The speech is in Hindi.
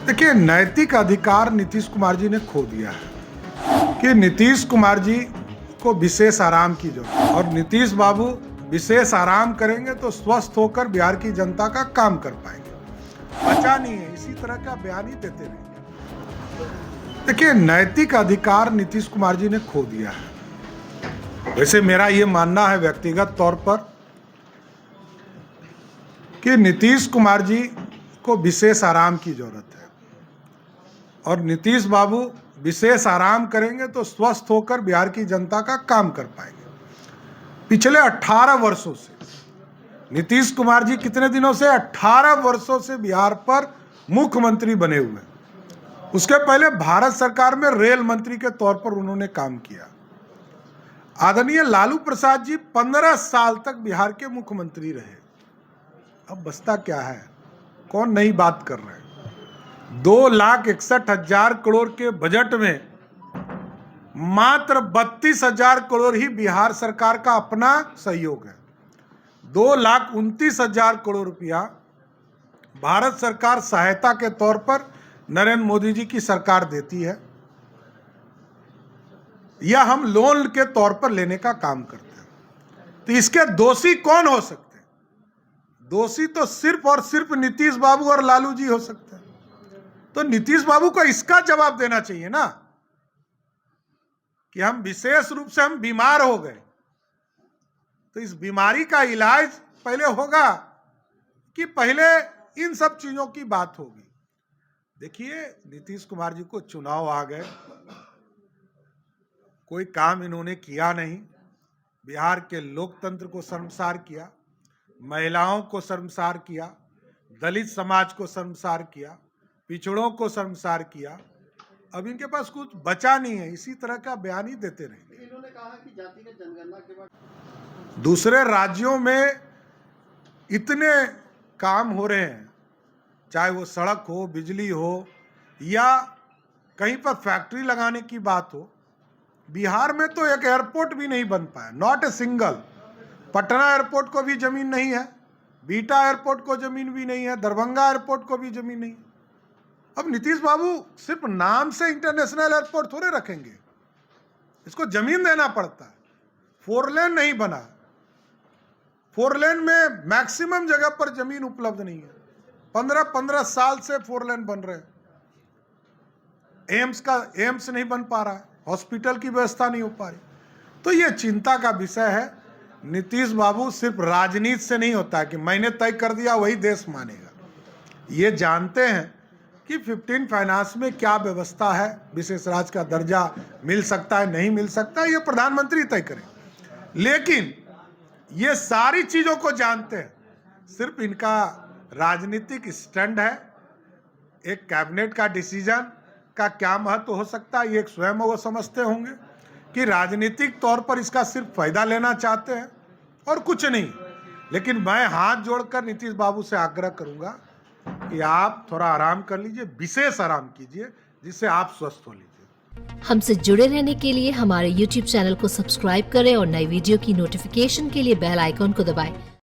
देखिए, नैतिक अधिकार नीतीश कुमार जी ने खो दिया है कि नीतीश कुमार जी को विशेष आराम की जरूरत, और नीतीश बाबू विशेष आराम करेंगे तो स्वस्थ होकर बिहार की जनता का काम कर पाएंगे। बचा नहीं है, इसी तरह का बयान ही देते रहेंगे। देखिए, नैतिक अधिकार नीतीश कुमार जी ने खो दिया है। वैसे मेरा ये मानना है व्यक्तिगत तौर पर कि नीतीश कुमार जी को विशेष आराम की जरूरत है, और नीतीश बाबू विशेष आराम करेंगे तो स्वस्थ होकर बिहार की जनता का काम कर पाएंगे। पिछले 18 वर्षों से नीतीश कुमार जी कितने दिनों से 18 वर्षों से बिहार पर मुख्यमंत्री बने हुए हैं। उसके पहले भारत सरकार में रेल मंत्री के तौर पर उन्होंने काम किया। आदरणीय लालू प्रसाद जी 15 साल तक बिहार के मुख्यमंत्री रहे। अब बचता क्या है? कौन नई बात कर रहे हैं? 2,61,000 करोड़ के बजट में मात्र 32,000 करोड़ ही बिहार सरकार का अपना सहयोग है। 2,29,000 करोड़ रुपया भारत सरकार सहायता के तौर पर नरेंद्र मोदी जी की सरकार देती है, या हम लोन के तौर पर लेने का काम करते हैं। तो इसके दोषी कौन हो सकते हैं? दोषी तो सिर्फ और सिर्फ नीतीश बाबू और लालू जी हो सकते हैं। तो नीतीश बाबू को इसका जवाब देना चाहिए ना कि हम विशेष रूप से हम बीमार हो गए, तो इस बीमारी का इलाज पहले होगा कि पहले इन सब चीजों की बात होगी। देखिए, नीतीश कुमार जी को चुनाव आ गए, कोई काम इन्होंने किया नहीं। बिहार के लोकतंत्र को शर्मसार किया, महिलाओं को शर्मसार किया, दलित समाज को शर्मसार किया, पिछड़ों को शर्मसार किया। अब इनके पास कुछ बचा नहीं है, इसी तरह का बयान ही देते रहेंगे। इन्होंने कहा कि जातिगत जनगणना के बाद दूसरे राज्यों में इतने काम हो रहे हैं, चाहे वो सड़क हो, बिजली हो, या कहीं पर फैक्ट्री लगाने की बात हो। बिहार में तो एक एयरपोर्ट भी नहीं बन पाया, not a single. Patna airport को भी जमीन नहीं है, बीटा एयरपोर्ट को जमीन भी नहीं है, दरभंगा एयरपोर्ट को भी जमीन नहीं है। अब नीतीश बाबू सिर्फ नाम से इंटरनेशनल एयरपोर्ट थोड़े रखेंगे, इसको जमीन देना पड़ता है। 4 लेन नहीं बना, 4 लेन में मैक्सिमम जगह पर जमीन उपलब्ध नहीं है। 15 साल से 4 लेन बन रहे हैं। एम्स नहीं बन पा रहा है, हॉस्पिटल की व्यवस्था नहीं हो पा रही। तो ये चिंता का विषय है। नीतीश बाबू सिर्फ राजनीति से नहीं होता है कि मैंने तय कर दिया वही देश मानेगा। ये जानते हैं कि 15 फाइनेंस में क्या व्यवस्था है, विशेष राज्य का दर्जा मिल सकता है नहीं मिल सकता है, ये प्रधानमंत्री तय करें। लेकिन ये सारी चीजों को जानते हैं, सिर्फ इनका राजनीतिक स्टैंड है। एक कैबिनेट का डिसीजन का क्या महत्व हो सकता है, ये स्वयं वो समझते होंगे कि राजनीतिक तौर पर इसका सिर्फ फायदा लेना चाहते हैं और कुछ नहीं। लेकिन मैं हाथ जोड़कर नीतीश बाबू से आग्रह करूंगा कि आप थोड़ा आराम कर लीजिए, विशेष आराम कीजिए, जिससे आप स्वस्थ हो लीजिए। हमसे जुड़े रहने के लिए हमारे YouTube चैनल को सब्सक्राइब करें और नई वीडियो की नोटिफिकेशन के लिए बेल आइकॉन को दबाएं।